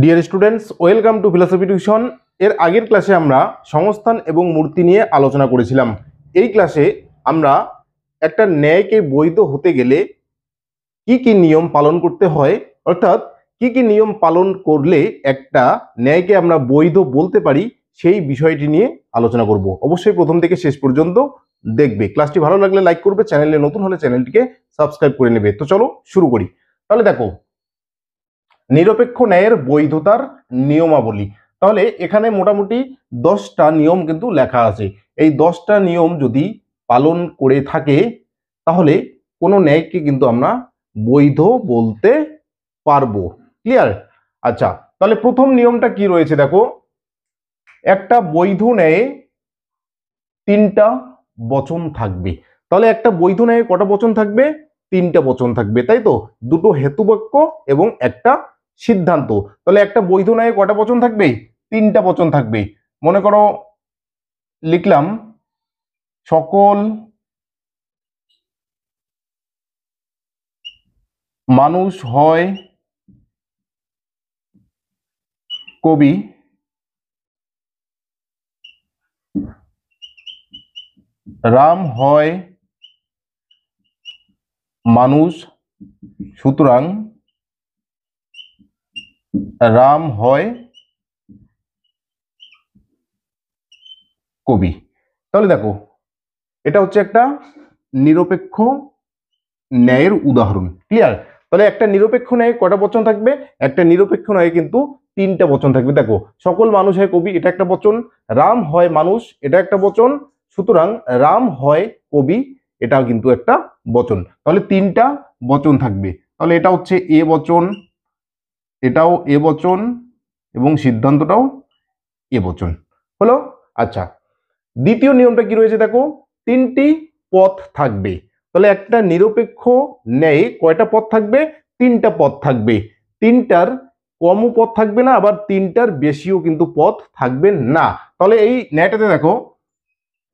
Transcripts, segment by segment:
Dear students, welcome to philosophy tuition. এর আগের ক্লাসে আমরা সংস্থান এবং মূর্তি নিয়ে আলোচনা করেছিলাম। এই ক্লাসে আমরা একটা ন্যায়কে বৈধ হতে গেলে কি কি নিয়ম পালন করতে হয়, অর্থাৎ কি কি নিয়ম পালন করলে একটা ন্যায়কে আমরা বৈধ বলতে পারি, সেই বিষয়টি নিয়ে আলোচনা করব। অবশ্যই প্রথম থেকে শেষ পর্যন্ত দেখবে। ক্লাসটি ভালো লাগলে লাইক করবে, চ্যানেলে নতুন হলে চ্যানেলটিকে সাবস্ক্রাইব করে নেবে। তো চলো শুরু করি। তাহলে দেখো, নিরপেক্ষ ন্যায়ের বৈধতার নিয়মাবলী। তাহলে এখানে মোটামুটি 10টা নিয়ম কিন্তু লেখা আছে। এই 10টা নিয়ম যদি পালন করে থাকে তাহলে কোনো ন্যায়কে কিন্তু আমরা বৈধ বলতে পারবো। ক্লিয়ার? আচ্ছা, তাহলে প্রথম নিয়মটা কি রয়েছে দেখো, একটা বৈধ ন্যায়ে 3টা বচন থাকবে। তাহলে একটা বৈধ ন্যায়ে কটা বচন থাকবে? 3টা বচন থাকবে, তাই তো? দুটো হেতুবাক্য এবং একটা সিদ্ধান্ত। তাহলে একটা বৈধ ন্যায়ে কটা বচন থাকবে? 3টা বচন থাকবে। মনে করো লিখলাম, সকল মানুষ হয় কবি, রাম হয় মানুষ, সুতরাং রাম হয় কবি। তাহলে দেখো, এটা হচ্ছে একটা নিরপেক্ষ ন্যায়ের উদাহরণ। ক্লিয়ার? তাহলে একটা নিরপেক্ষ ন্যায়ে কটা বচন থাকবে? একটা নিরপেক্ষ ন্যায়ে কিন্তু 3টা বচন থাকবে। দেখো, সকল মানুষ হয় কবি, এটা একটা বচন। রাম হয় মানুষ, এটা একটা বচন। সুতরাং রাম হয় কবি, এটাও কিন্তু একটা বচন। তাহলে 3টা বচন থাকবে। তাহলে এটা হচ্ছে এ বচন, এটাও এ বচন, এবং সিদ্ধান্তটাও এ বচন। হলো? আচ্ছা, দ্বিতীয় নিয়মটা কি রয়েছে দেখো, 3টি পথ থাকবে। তাহলে একটা নিরপেক্ষ ন্যায়ে কয়টা পথ থাকবে? 3টা পথ থাকবে। 3টার কমও পথ থাকবে না, আবার 3টার বেশিও কিন্তু পথ থাকবে না। তাহলে এই ন্যায়টাতে দেখো,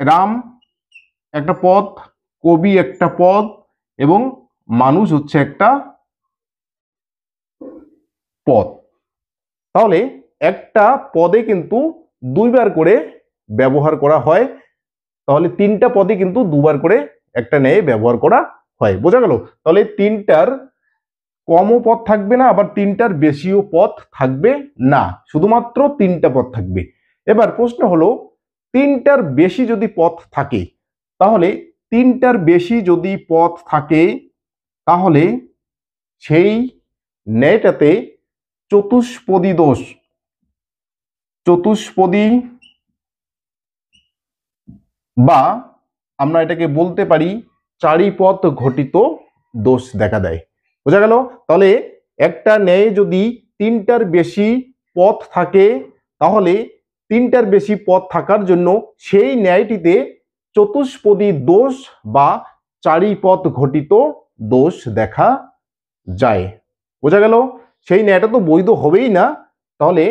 রাম একটা পথ, কবি একটা পথ, এবং মানুষ হচ্ছে একটা পথ। তাহলে একটা পদে কিন্তু 2বার করে ব্যবহার করা হয়। তাহলে 3টা পদে কিন্তু 2বার করে একটা ন্যায় ব্যবহার করা হয়। বোঝা গেল? তাহলে 3টার কমও পথ থাকবে না, আবার 3টার বেশিও পথ থাকবে না, শুধুমাত্র 3টা পথ থাকবে। এবার প্রশ্ন হলো, 3টার বেশি যদি পথ থাকে, তাহলে 3টার বেশি যদি পথ থাকে তাহলে সেই ন্যায়টাতে চতুষ্পদী দোষ, চতুষ্পদী, বা আমরা এটাকে বলতে পারি চারিপথ ঘটিত দোষ দেখা দেয়। বোঝা গেল? তাহলে একটা ন্যায় যদি 3টার বেশি পথ থাকে, তাহলে 3টার বেশি পথ থাকার জন্য সেই ন্যায়টিতে চতুষ্পদী দোষ বা চারিপথ ঘটিত দোষ দেখা যায়। বোঝা গেল? সেই ন্যায়টা তো বৈধ হবেই না। তাহলে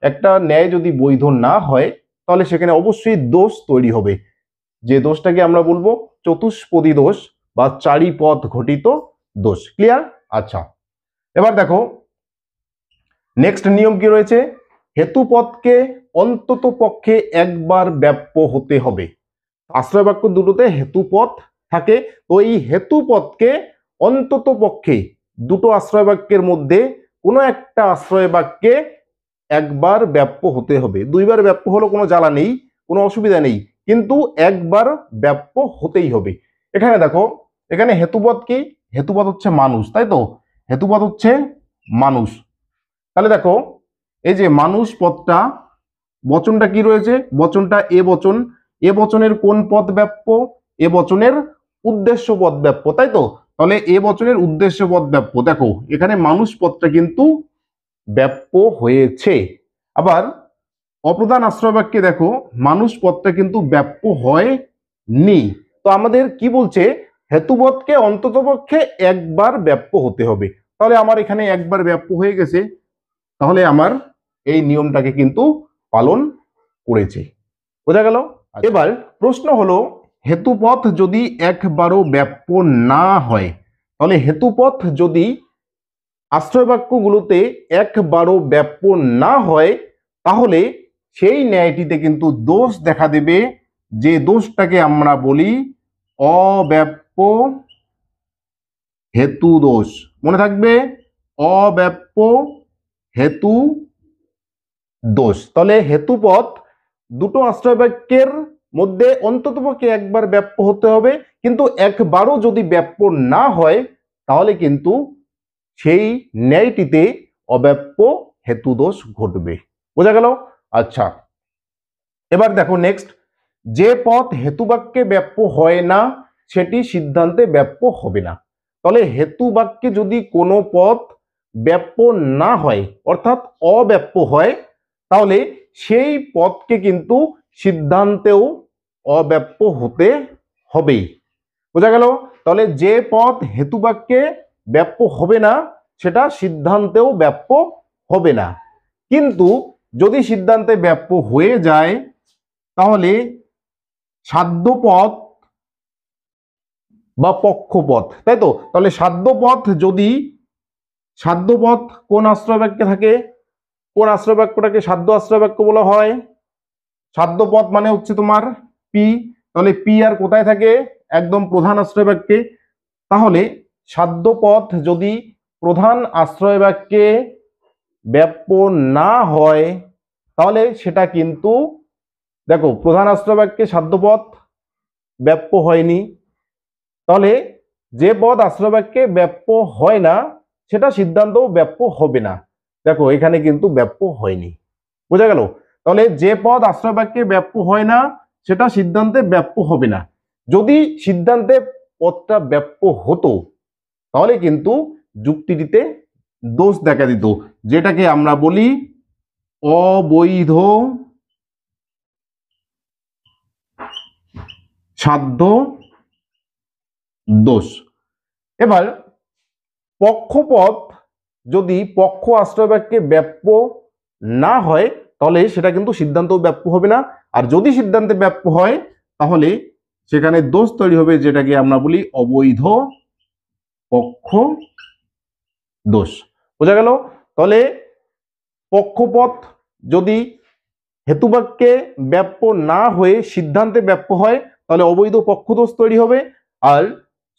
একটা ন্যায় যদি বৈধ না হয় তাহলে সেখানে অবশ্যই দোষ তৈরি হবে, যে দোষটাকে আমরা বলবো চতুষ্পদী দোষ বা চারিপথ ঘটিত দোষ। ক্লিয়ার? আচ্ছা, এবার দেখো নেক্সট নিয়ম কি রয়েছে, হেতুপদকে অন্তত পক্ষে একবার ব্যাপ্য হতে হবে। আশ্রয় বাক্য দুটোতে হেতুপদ থাকে, তো এই হেতুপদকে অন্তত পক্ষে দুটো আশ্রয় বাক্যের মধ্যে কোনো একটা আশ্রয় বাক্যে একবার ব্যাপ্য হতে হবে। 2বার ব্যাপ্য হলো কোনো জ্বালা নেই, কোনো অসুবিধা নেই, কিন্তু একবার ব্যাপ্য হতেই হবে। এখানে দেখো, এখানে হেতুপদ কি? হেতুপদ হচ্ছে মানুষ, তাই তো? হেতুপদ হচ্ছে মানুষ। তাহলে দেখো, এই যে মানুষ পদটা, বচনটা কি রয়েছে? বচনটা এ বচন। এ বচনের কোন পদ ব্যাপ্য? এ বচনের উদ্দেশ্য পদ ব্যাপ্য, তাই তো? তাহলে এ বচনের উদ্দেশ্য পদ ব্যাপ্য। দেখো এখানে মানুষ পদটা কিন্তু ব্যাপ্য হয়েছে। আবার অপ্রধান আশ্রয় বাক্যে দেখো, মানুষ পদটা কিন্তু ব্যাপ্য হয়নি। তো আমাদের কি বলছে? হেতুপদকে অন্ততপক্ষে একবার ব্যাপ্য হতে হবে। তাহলে আমার এখানে একবার ব্যাপ্য হয়ে গেছে, তাহলে আমার এই নিয়মটাকে কিন্তু পালন করেছে। বোঝা গেল? এবার প্রশ্ন হলো, হেতুপদ যদি একবারও ব্যাপ্য না হয়, তাহলে হেতুপদ যদি আশ্রয় বাক্যগুলোতে একবারও ব্যাপ্য না হয়, তাহলে সেই ন্যায়টিতে কিন্তু দোষ দেখা দেবে, যে দোষটাকে আমরা বলি অব্যাপ্য হেতু দোষ। মনে থাকবে, অব্যাপ্য হেতু দোষ। তাহলে হেতুপদ দুটো আশ্রয় বাক্যের মধ্যে অন্ততপক্ষে একবার ব্যাপ্য হতে হবে, কিন্তু একবারও যদি ব্যাপ্য না হয় তাহলে কিন্তু সেই ন্যায়টিতে অব্যাপ্য হেতু দোষ ঘটবে। বোঝা গেল? আচ্ছা, এবার দেখো নেক্সট, যে পদ হেতুবাক্যে ব্যাপ্য হয় না সেটি সিদ্ধান্তে ব্যাপ্য হবে না। তাহলে হেতুবাক্যে যদি কোনো পদ ব্যাপ্য না হয়, অর্থাৎ অব্যাপ্য হয়, তাহলে সেই পদকে কিন্তু সিদ্ধান্তেও অব্যাপ্য হতে হবেই। বোঝা গেল? তাহলে যে পদ হেতুবাক্যে ব্যাপ্য হবে না সেটা সিদ্ধান্তেও ব্যাপ্য হবে না। কিন্তু যদি সিদ্ধান্তে ব্যাপ্য হয়ে যায় তাহলে সাধ্যপদ বা পক্ষপদ, তাই তো? তাহলে সাধ্যপদ কোন আশ্রয় বাক্যে থাকে? কোন আশ্রয় বাক্যটাকে সাধ্য আশ্রয় বাক্য বলা হয়? সাধ্যপদ মানে হচ্ছে তোমার পি। তাহলে পি আর কোথায় থাকে? একদম প্রধান আশ্রয় বাক্যে। তাহলে সাধ্যপদ যদি প্রধান আশ্রয় বাক্যে ব্যাপ্য না হয় তাহলে সেটা কিন্তু, দেখো প্রধান আশ্রয় বাক্যে সাধ্যপদ ব্যাপ্য হয়নি, তাহলে যে পদ আশ্রয় বাক্যে ব্যাপ্য হয় না সেটা সিদ্ধান্তও ব্যাপ্য হবে না। দেখো এখানে কিন্তু ব্যাপ্য হয়নি। বোঝা গেল? তাহলে যে পদ আশ্রয় বাক্যে ব্যাপ্য হয় না সেটা সিদ্ধান্তে ব্যাপ্য হবে না। যদি সিদ্ধান্তে পদটা ব্যাপ্য হতো তাহলে কিন্তু যুক্তিটিতে দোষ দেখা দিত, যেটাকে আমরা বলি অবৈধ সাধ্য দোষ। এবার পক্ষপদ যদি পক্ষ আশ্রয় বাক্যে ব্যাপ্য না হয় তাহলে সেটা কিন্তু সিদ্ধান্ত ব্যাপ্য হবে না, আর যদি সিদ্ধান্তে ব্যাপ্য হয় তাহলে সেখানে দোষ তৈরি হবে, যেটাকে আমরা বলি অবৈধ পক্ষ দোষ। বোঝা গেল? তাহলে পক্ষপদ যদি হেতুবাক্যে ব্যাপ্য না হয়ে সিদ্ধান্তে ব্যাপ্য হয় তাহলে অবৈধ পক্ষদোষ তৈরি হবে, আর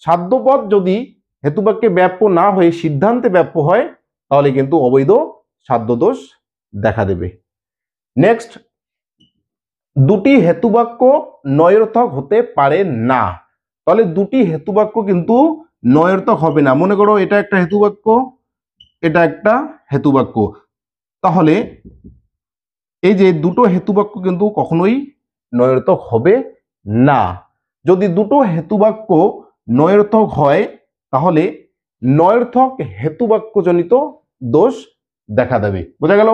সাধ্যপদ যদি হেতুবাক্যে ব্যাপ্য না হয়ে সিদ্ধান্তে ব্যাপ্য হয় তাহলে কিন্তু অবৈধ সাধ্যদোষ দেখা দেবে। নেক্সট, দুটি হেতুবাক্য নয়র্থক হতে পারে না। তাহলে দুটি হেতুবাক্য কিন্তু নয়র্থক হবে না। মনে করো এটা একটা হেতুবাক্য, এটা একটা হেতুবাক্য, তাহলে এই যে দুটো হেতুবাক্য কিন্তু কখনোই নয়র্থক হবে না। যদি দুটো হেতুবাক্য নয়র্থক হয় তাহলে নয়র্থক হেতুবাক্যজনিত দোষ দেখা দেবে। বোঝা গেল?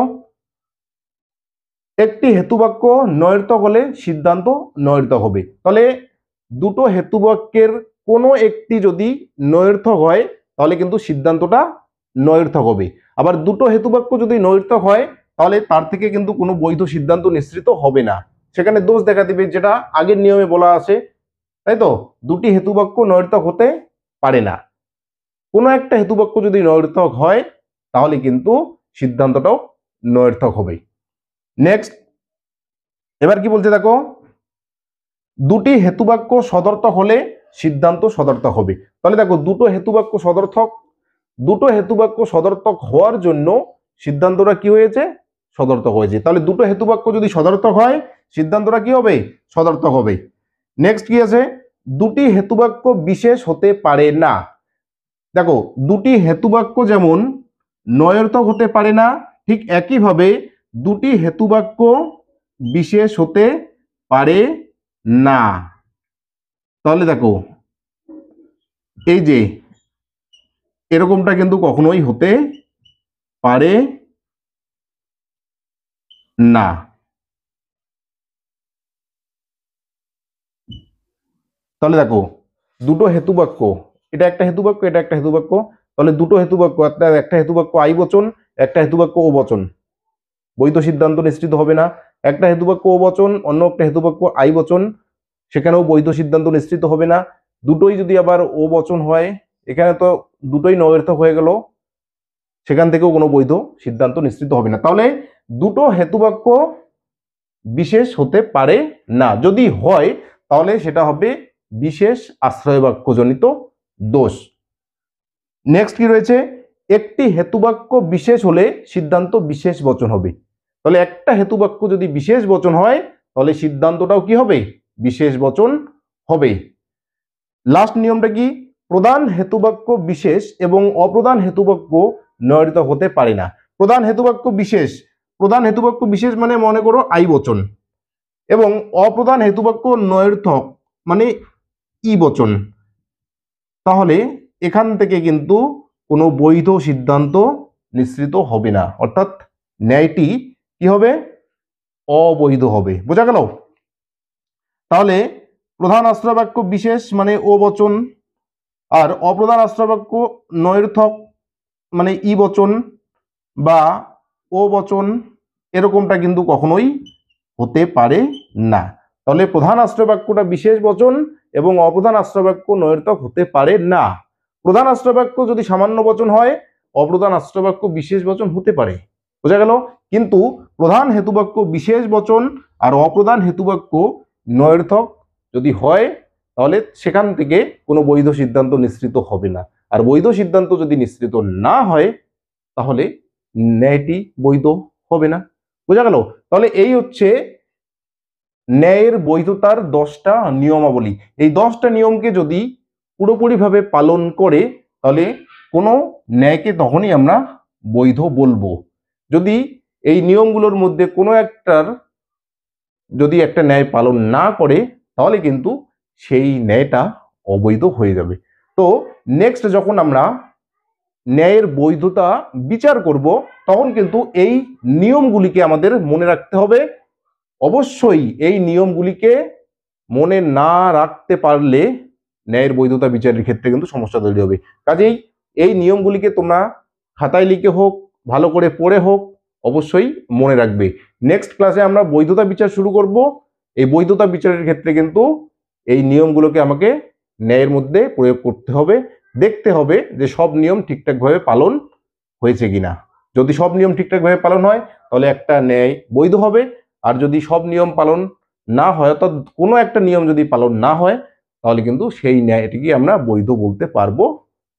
একটি হেতুবাক্য নয়র্থক হলে সিদ্ধান্ত নয়র্থক হবে। তাহলে দুটো হেতুবাক্যের কোনো একটি যদি নয়র্থক হয় তাহলে কিন্তু সিদ্ধান্তটা নয়র্থক হবে। আবার দুটো হেতুবাক্য যদি নয়র্থক হয় তাহলে তার থেকে কিন্তু কোনো বৈধ সিদ্ধান্ত নিঃসৃত হবে না, সেখানে দোষ দেখা দিবে, যেটা আগের নিয়মে বলা আছে। তাই তো? দুটি হেতুবাক্য নয়র্থক হতে পারে না। কোনো একটা হেতুবাক্য যদি নয়র্থক হয় তাহলে কিন্তু সিদ্ধান্তটাও নয়র্থক হবে। নেক্সট, এবার কি বলছে দেখো, দুটি হেতুবাক্য সদর্থক হলে সিদ্ধান্ত সদর্থক হবে। তাহলে দেখো দুটো হেতুবাক্য সদর্থক, দুটো হেতুবাক্য সদর্থক হওয়ার জন্য সিদ্ধান্তটা কি হয়েছে? সদর্থক হয়েছে। তাহলে দুটো হেতুবাক্য যদি সদর্থক হয় সিদ্ধান্তটা কি হবে? সদর্থক হবে। নেক্সট কি আছে? দুটি হেতুবাক্য বিশেষ হতে পারে না। দেখো দুটি হেতুবাক্য যেমন নয়র্থক হতে পারে না, ঠিক একইভাবে দুটি হেতুবাক্য বিশেষ হতে পারে না। তাহলে দেখো এই যে এরকমটা কিন্তু কখনোই হতে পারে না। তাহলে দেখো দুটো হেতুবাক্য, এটা একটা হেতুবাক্য, এটা একটা হেতুবাক্য, তাহলে দুটো হেতুবাক্য, একটা হেতুবাক্য আই বচন, একটা হেতুবাক্য ও বচন, বৈধ সিদ্ধান্ত নিশ্চিত হবে না। একটা হেতুবাক্য ও বচন, অন্য একটা হেতুবাক্য আই বচন, সেখানেও বৈধ সিদ্ধান্ত নিশ্চিত হবে না। দুটোই যদি আবার ও বচন হয়, এখানে তো দুটোই নয়র্থক হয়ে গেল। সেখান থেকেও কোনো বৈধ সিদ্ধান্ত নিশ্চিত হবে না। তাহলে দুটো হেতুবাক্য বিশেষ হতে পারে না, যদি হয় তাহলে সেটা হবে বিশেষ আশ্রয় বাক্যজনিত দোষ। নেক্সট কি রয়েছে, একটি হেতুবাক্য বিশেষ হলে সিদ্ধান্ত বিশেষ বচন হবে। তাহলে একটা হেতুবাক্য যদি বিশেষ বচন হয় তাহলে সিদ্ধান্তটাও কি হবে, বিশেষ বচন হবে। লাস্ট নিয়মটা কি, প্রধান হেতুবাক্য বিশেষ এবং অপ্রধান হেতুবাক্য নয়িত হতে পারে না। প্রধান হেতুবাক্য বিশেষ মানে মনে করো আই বচন, এবং অপ্রধান হেতুবাক্য নৈর্থক মানে ই বচন। তাহলে এখান থেকে কিন্তু কোনো বৈধ সিদ্ধান্ত নিশ্চিত হবে না, অর্থাৎ ন্যায়টি কি হবে, অবৈধ হবে। বোঝা গেল? তাহলে প্রধান আশ্রয় বাক্য বিশেষ মানে ও বচন, আর অপ্রধান আশ্রয় বাক্য নৈর্থক মানে ই বচন বা ও বচন, এরকমটা কিন্তু কখনোই হতে পারে না। তাহলে প্রধান আশ্রয় বাক্যটা বিশেষ বচন এবং অপ্রধান আশ্রয় বাক্য নৈর্থক হতে পারে না। প্রধান আশ্রয় বাক্য যদি সামান্য বচন হয়, অপ্রধান আশ্রয় বাক্য বিশেষ বচন হতে পারে। বোঝা গেল? কিন্তু প্রধান হেতুবাক্য বিশেষ বচন আর অপ্রধান হেতুবাক্য নৈর্থক যদি হয় তাহলে সেখান থেকে কোনো বৈধ সিদ্ধান্ত নিশ্চিত হবে না। আর বৈধ সিদ্ধান্ত যদি নিশ্চিত না হয় তাহলে ন্যায়টি বৈধ হবে না। বোঝা গেল? তাহলে এই হচ্ছে ন্যায়ের বৈধতার 10টা নিয়মাবলী। এই 10টা নিয়মকে যদি পুরোপুরিভাবে পালন করে তাহলে কোনো ন্যায়কে তখনই আমরা বৈধ বলবো। যদি এই নিয়মগুলোর মধ্যে কোনো একটার যদি একটা ন্যায় পালন না করে তাহলে কিন্তু সেই ন্যায়টা অবৈধ হয়ে যাবে। তো নেক্সট যখন আমরা ন্যায়ের বৈধতা বিচার করব তখন কিন্তু এই নিয়মগুলিকে আমাদের মনে রাখতে হবে। অবশ্যই এই নিয়মগুলিকে মনে না রাখতে পারলে ন্যায়ের বৈধতা বিচারের ক্ষেত্রে কিন্তু সমস্যা তৈরি হবে। কাজেই এই নিয়মগুলিকে তোমরা খাতায় লিখে হোক, ভালো করে পড়ে হোক, অবশ্যই মনে রাখবে। নেক্সট ক্লাসে আমরা বৈধতা বিচার শুরু করব। এই বৈধতা বিচারের ক্ষেত্রে কিন্তু এই নিয়মগুলোকে আমাকে ন্যায়ের মধ্যে প্রয়োগ করতে হবে, দেখতে হবে যে সব নিয়ম ঠিকঠাকভাবে পালন হয়েছে কিনা। যদি সব নিয়ম ঠিকঠাকভাবে পালন হয় তাহলে একটা ন্যায় বৈধ হবে, আর যদি সব নিয়ম পালন না হয় অর্থাৎ কোনো একটা নিয়ম যদি পালন না হয় তাহলে কিন্তু সেই ন্যায়টিকে আমরা বৈধ বলতে পারবো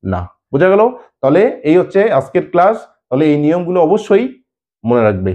না। বোঝা গেল? তাহলে এই হচ্ছে আজকের ক্লাস। তাহলে এই নিয়মগুলো অবশ্যই মনে রাখবে।